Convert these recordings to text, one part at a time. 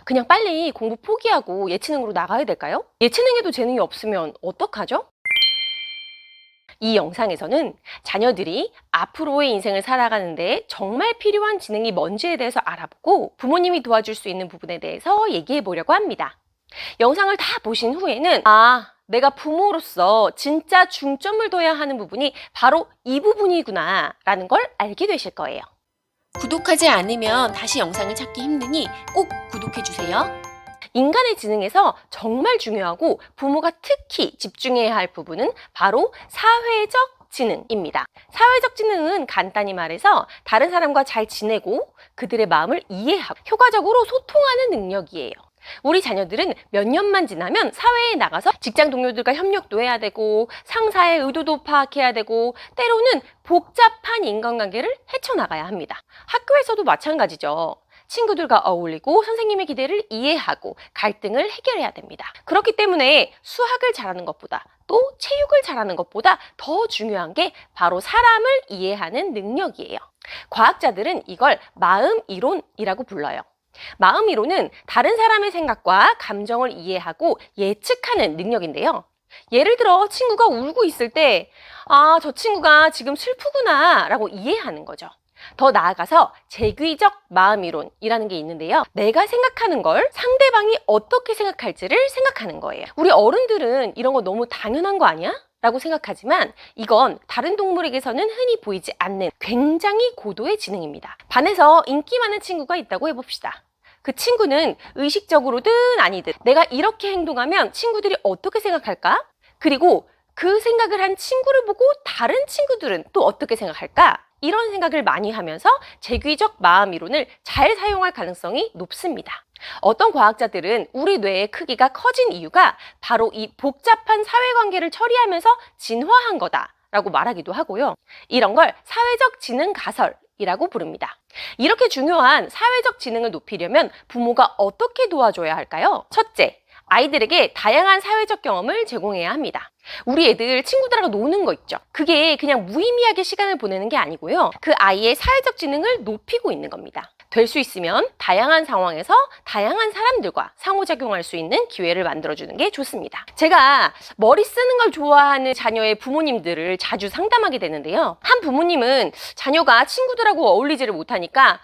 그냥 빨리 공부 포기하고 예체능으로 나가야 될까요? 예체능에도 재능이 없으면 어떡하죠? 이 영상에서는 자녀들이 앞으로의 인생을 살아가는데 정말 필요한 지능이 뭔지에 대해서 알아보고 부모님이 도와줄 수 있는 부분에 대해서 얘기해 보려고 합니다. 영상을 다 보신 후에는 내가 부모로서 진짜 중점을 둬야 하는 부분이 바로 이 부분이구나 라는 걸 알게 되실 거예요. 구독하지 않으면 다시 영상을 찾기 힘드니 꼭 구독해주세요. 인간의 지능에서 정말 중요하고 부모가 특히 집중해야 할 부분은 바로 사회적 지능입니다. 사회적 지능은 간단히 말해서 다른 사람과 잘 지내고 그들의 마음을 이해하고 효과적으로 소통하는 능력이에요. 우리 자녀들은 몇 년만 지나면 사회에 나가서 직장 동료들과 협력도 해야 되고 상사의 의도도 파악해야 되고 때로는 복잡한 인간관계를 헤쳐나가야 합니다. 학교에서도 마찬가지죠. 친구들과 어울리고 선생님의 기대를 이해하고 갈등을 해결해야 됩니다. 그렇기 때문에 수학을 잘하는 것보다 또 체육을 잘하는 것보다 더 중요한 게 바로 사람을 이해하는 능력이에요. 과학자들은 이걸 마음 이론이라고 불러요. 마음 이론은 다른 사람의 생각과 감정을 이해하고 예측하는 능력인데요. 예를 들어 친구가 울고 있을 때 저 친구가 지금 슬프구나 라고 이해하는 거죠. 더 나아가서 재귀적 마음이론이라는 게 있는데요. 내가 생각하는 걸 상대방이 어떻게 생각할지를 생각하는 거예요. 우리 어른들은 이런 거 너무 당연한 거 아니야? 라고 생각하지만 이건 다른 동물에게서는 흔히 보이지 않는 굉장히 고도의 지능입니다. 반에서 인기 많은 친구가 있다고 해봅시다. 그 친구는 의식적으로든 아니든 내가 이렇게 행동하면 친구들이 어떻게 생각할까? 그리고 그 생각을 한 친구를 보고 다른 친구들은 또 어떻게 생각할까? 이런 생각을 많이 하면서 재귀적 마음 이론을 잘 사용할 가능성이 높습니다. 어떤 과학자들은 우리 뇌의 크기가 커진 이유가 바로 이 복잡한 사회관계를 처리하면서 진화한 거다라고 말하기도 하고요. 이런 걸 사회적 지능 가설이라고 부릅니다. 이렇게 중요한 사회적 지능을 높이려면 부모가 어떻게 도와줘야 할까요? 첫째, 아이들에게 다양한 사회적 경험을 제공해야 합니다. 우리 애들 친구들하고 노는 거 있죠. 그게 그냥 무의미하게 시간을 보내는 게 아니고요. 그 아이의 사회적 지능을 높이고 있는 겁니다. 될 수 있으면 다양한 상황에서 다양한 사람들과 상호작용할 수 있는 기회를 만들어주는 게 좋습니다. 제가 머리 쓰는 걸 좋아하는 자녀의 부모님들을 자주 상담하게 되는데요. 한 부모님은 자녀가 친구들하고 어울리지를 못하니까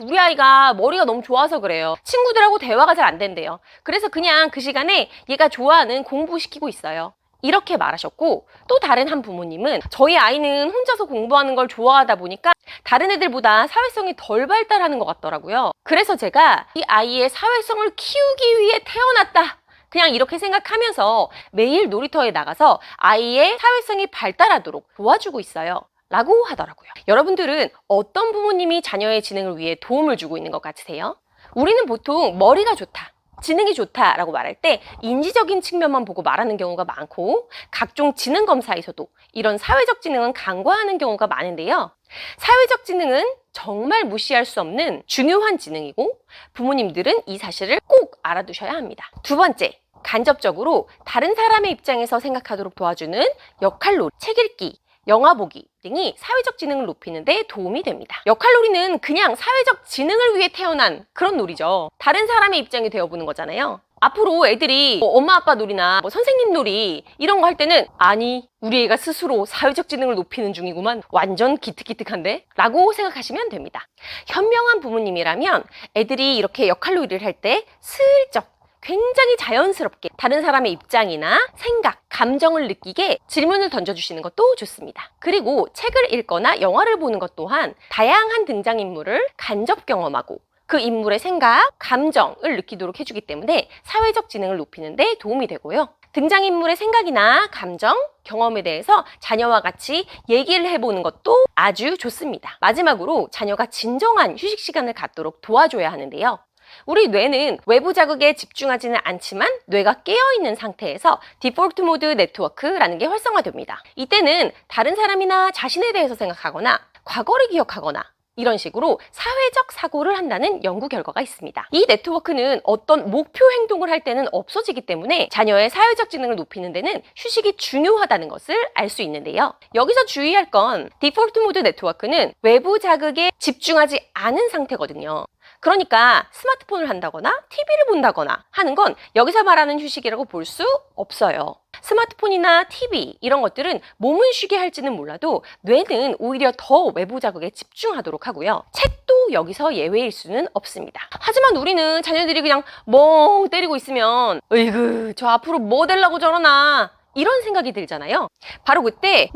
우리 아이가 머리가 너무 좋아서 그래요. 친구들하고 대화가 잘 안 된대요. 그래서 그냥 그 시간에 얘가 좋아하는 공부시키고 있어요. 이렇게 말하셨고, 또 다른 한 부모님은 저희 아이는 혼자서 공부하는 걸 좋아하다 보니까 다른 애들보다 사회성이 덜 발달하는 것 같더라고요. 그래서 제가 이 아이의 사회성을 키우기 위해 태어났다. 그냥 이렇게 생각하면서 매일 놀이터에 나가서 아이의 사회성이 발달하도록 도와주고 있어요. 라고 하더라고요. 여러분들은 어떤 부모님이 자녀의 지능을 위해 도움을 주고 있는 것 같으세요? 우리는 보통 머리가 좋다. 지능이 좋다라고 말할 때 인지적인 측면만 보고 말하는 경우가 많고 각종 지능 검사에서도 이런 사회적 지능은 간과하는 경우가 많은데요. 사회적 지능은 정말 무시할 수 없는 중요한 지능이고 부모님들은 이 사실을 꼭 알아두셔야 합니다. 두 번째, 간접적으로 다른 사람의 입장에서 생각하도록 도와주는 역할놀이, 책 읽기, 영화 보기 등이 사회적 지능을 높이는 데 도움이 됩니다. 역할놀이는 그냥 사회적 지능을 위해 태어난 그런 놀이죠. 다른 사람의 입장이 되어보는 거잖아요. 앞으로 애들이 엄마 아빠 놀이나 선생님 놀이 이런 거 할 때는 아니 우리 애가 스스로 사회적 지능을 높이는 중이구만 완전 기특기특한데? 라고 생각하시면 됩니다. 현명한 부모님이라면 애들이 이렇게 역할놀이를 할 때 슬쩍 굉장히 자연스럽게 다른 사람의 입장이나 생각, 감정을 느끼게 질문을 던져주시는 것도 좋습니다. 그리고 책을 읽거나 영화를 보는 것 또한 다양한 등장인물을 간접 경험하고 그 인물의 생각, 감정을 느끼도록 해주기 때문에 사회적 지능을 높이는 데 도움이 되고요. 등장인물의 생각이나 감정, 경험에 대해서 자녀와 같이 얘기를 해보는 것도 아주 좋습니다. 마지막으로 자녀가 진정한 휴식 시간을 갖도록 도와줘야 하는데요. 우리 뇌는 외부 자극에 집중하지는 않지만 뇌가 깨어있는 상태에서 디폴트 모드 네트워크라는 게 활성화됩니다. 이때는 다른 사람이나 자신에 대해서 생각하거나 과거를 기억하거나 이런 식으로 사회적 사고를 한다는 연구 결과가 있습니다. 이 네트워크는 어떤 목표 행동을 할 때는 없어지기 때문에 자녀의 사회적 지능을 높이는 데는 휴식이 중요하다는 것을 알 수 있는데요. 여기서 주의할 건 디폴트 모드 네트워크는 외부 자극에 집중하지 않은 상태거든요. 그러니까 스마트폰을 한다거나 TV를 본다거나 하는 건 여기서 말하는 휴식이라고 볼 수 없어요. 스마트폰이나 TV 이런 것들은 몸은 쉬게 할지는 몰라도 뇌는 오히려 더 외부 자극에 집중하도록 하고요. 책도 여기서 예외일 수는 없습니다. 하지만 우리는 자녀들이 그냥 멍 때리고 있으면 으이그 저 앞으로 뭐 되려고 저러나 이런 생각이 들잖아요. 바로 그때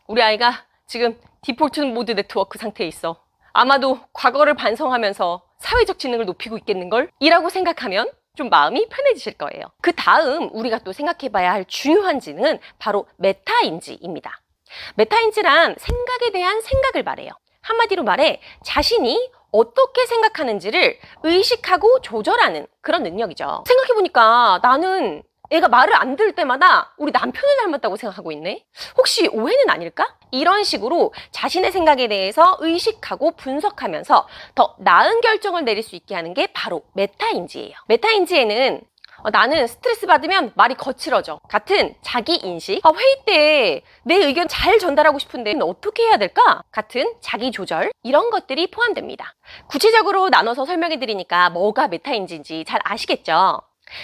우리 아이가 지금 디폴트 모드 네트워크 상태에 있어. 아마도 과거를 반성하면서 사회적 지능을 높이고 있겠는걸? 이라고 생각하면 좀 마음이 편해지실 거예요. 그 다음 우리가 또 생각해봐야 할 중요한 지능은 바로 메타인지입니다. 메타인지란 생각에 대한 생각을 말해요. 한마디로 말해 자신이 어떻게 생각하는지를 의식하고 조절하는 그런 능력이죠. 생각해보니까 나는 애가 말을 안 들을 때마다 우리 남편을 닮았다고 생각하고 있네? 혹시 오해는 아닐까? 이런 식으로 자신의 생각에 대해서 의식하고 분석하면서 더 나은 결정을 내릴 수 있게 하는 게 바로 메타인지예요. 메타인지에는 나는 스트레스 받으면 말이 거칠어져 같은 자기인식, 회의 때 내 의견 잘 전달하고 싶은데 어떻게 해야 될까? 같은 자기조절, 이런 것들이 포함됩니다. 구체적으로 나눠서 설명해 드리니까 뭐가 메타인지인지 잘 아시겠죠?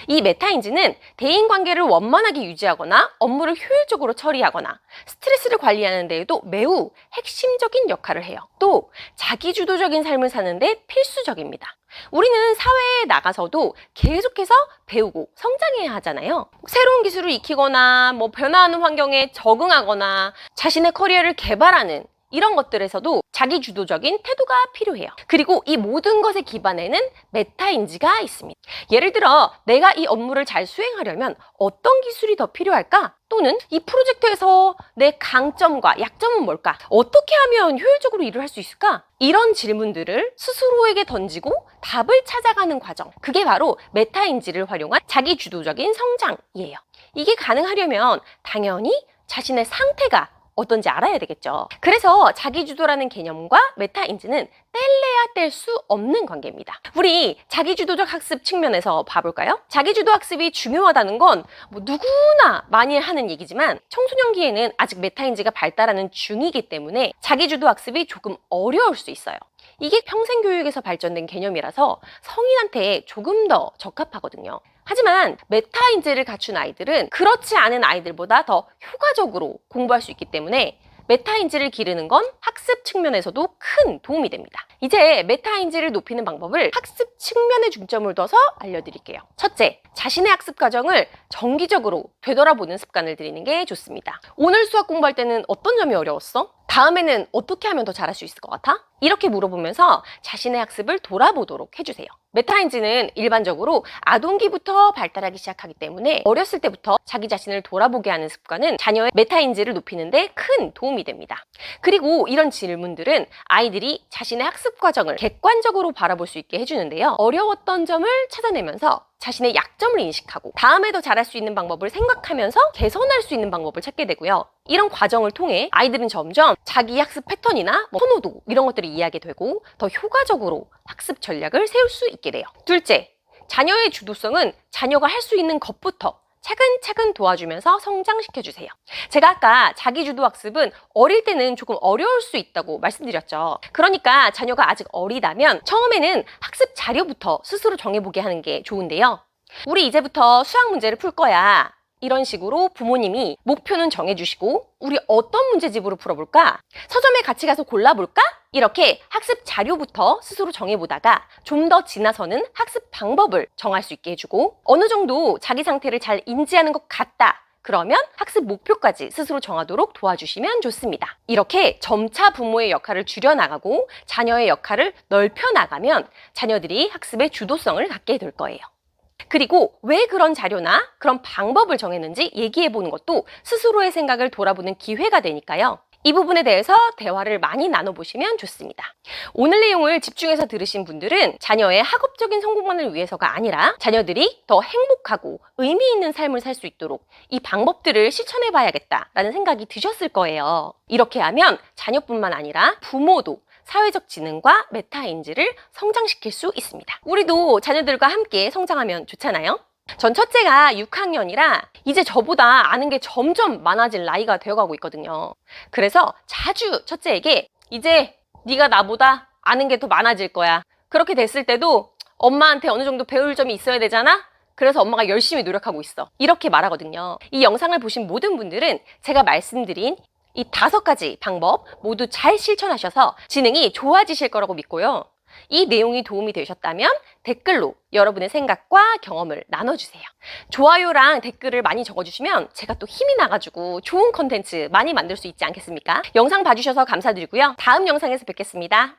이 메타인지는 대인관계를 원만하게 유지하거나 업무를 효율적으로 처리하거나 스트레스를 관리하는 데에도 매우 핵심적인 역할을 해요. 또 자기주도적인 삶을 사는 데 필수적입니다. 우리는 사회에 나가서도 계속해서 배우고 성장해야 하잖아요. 새로운 기술을 익히거나 변화하는 환경에 적응하거나 자신의 커리어를 개발하는 이런 것들에서도 자기주도적인 태도가 필요해요. 그리고 이 모든 것의 기반에는 메타인지가 있습니다. 예를 들어 내가 이 업무를 잘 수행하려면 어떤 기술이 더 필요할까? 또는 이 프로젝트에서 내 강점과 약점은 뭘까? 어떻게 하면 효율적으로 일을 할 수 있을까? 이런 질문들을 스스로에게 던지고 답을 찾아가는 과정. 그게 바로 메타인지를 활용한 자기주도적인 성장이에요. 이게 가능하려면 당연히 자신의 상태가 어떤지 알아야 되겠죠. 그래서 자기주도라는 개념과 메타인지는 뗄래야 뗄 수 없는 관계입니다. 우리 자기주도적 학습 측면에서 봐볼까요? 자기주도 학습이 중요하다는 건 누구나 많이 하는 얘기지만 청소년기에는 아직 메타인지가 발달하는 중이기 때문에 자기주도 학습이 조금 어려울 수 있어요. 이게 평생교육에서 발전된 개념이라서 성인한테 조금 더 적합하거든요. 하지만 메타인지를 갖춘 아이들은 그렇지 않은 아이들보다 더 효과적으로 공부할 수 있기 때문에 메타인지를 기르는 건 학습 측면에서도 큰 도움이 됩니다. 이제 메타인지를 높이는 방법을 학습 측면에 중점을 둬서 알려드릴게요. 첫째, 자신의 학습 과정을 정기적으로 되돌아보는 습관을 들이는 게 좋습니다. 오늘 수학 공부할 때는 어떤 점이 어려웠어? 다음에는 어떻게 하면 더 잘할 수 있을 것 같아? 이렇게 물어보면서 자신의 학습을 돌아보도록 해주세요. 메타인지는 일반적으로 아동기부터 발달하기 시작하기 때문에 어렸을 때부터 자기 자신을 돌아보게 하는 습관은 자녀의 메타인지를 높이는 데 큰 도움이 됩니다. 그리고 이런 질문들은 아이들이 자신의 학습 과정을 객관적으로 바라볼 수 있게 해주는데요. 어려웠던 점을 찾아내면서 자신의 약점을 인식하고 다음에 더 잘할 수 있는 방법을 생각하면서 개선할 수 있는 방법을 찾게 되고요. 이런 과정을 통해 아이들은 점점 자기 학습 패턴이나 선호도 이런 것들을 이해하게 되고 더 효과적으로 학습 전략을 세울 수 있게 돼요. 둘째, 자녀의 주도성은 자녀가 할 수 있는 것부터 차근차근 도와주면서 성장시켜주세요. 제가 아까 자기주도 학습은 어릴 때는 조금 어려울 수 있다고 말씀드렸죠. 그러니까 자녀가 아직 어리다면 처음에는 학습 자료부터 스스로 정해보게 하는 게 좋은데요. 우리 이제부터 수학 문제를 풀 거야. 이런 식으로 부모님이 목표는 정해주시고 우리 어떤 문제집으로 풀어볼까? 서점에 같이 가서 골라볼까? 이렇게 학습 자료부터 스스로 정해보다가 좀 더 지나서는 학습 방법을 정할 수 있게 해주고 어느 정도 자기 상태를 잘 인지하는 것 같다. 그러면 학습 목표까지 스스로 정하도록 도와주시면 좋습니다. 이렇게 점차 부모의 역할을 줄여나가고 자녀의 역할을 넓혀나가면 자녀들이 학습의 주도성을 갖게 될 거예요. 그리고 왜 그런 자료나 그런 방법을 정했는지 얘기해보는 것도 스스로의 생각을 돌아보는 기회가 되니까요. 이 부분에 대해서 대화를 많이 나눠보시면 좋습니다. 오늘 내용을 집중해서 들으신 분들은 자녀의 학업적인 성공만을 위해서가 아니라 자녀들이 더 행복하고 의미 있는 삶을 살 수 있도록 이 방법들을 실천해봐야겠다라는 생각이 드셨을 거예요. 이렇게 하면 자녀뿐만 아니라 부모도 사회적 지능과 메타인지를 성장시킬 수 있습니다. 우리도 자녀들과 함께 성장하면 좋잖아요. 전 첫째가 6학년이라 이제 저보다 아는 게 점점 많아질 나이가 되어가고 있거든요. 그래서 자주 첫째에게 이제 네가 나보다 아는 게 더 많아질 거야. 그렇게 됐을 때도 엄마한테 어느 정도 배울 점이 있어야 되잖아? 그래서 엄마가 열심히 노력하고 있어. 이렇게 말하거든요. 이 영상을 보신 모든 분들은 제가 말씀드린 이 5가지 방법 모두 잘 실천하셔서 지능이 좋아지실 거라고 믿고요. 이 내용이 도움이 되셨다면 댓글로 여러분의 생각과 경험을 나눠주세요. 좋아요랑 댓글을 많이 적어주시면 제가 또 힘이 나가지고 좋은 컨텐츠 많이 만들 수 있지 않겠습니까? 영상 봐주셔서 감사드리고요. 다음 영상에서 뵙겠습니다.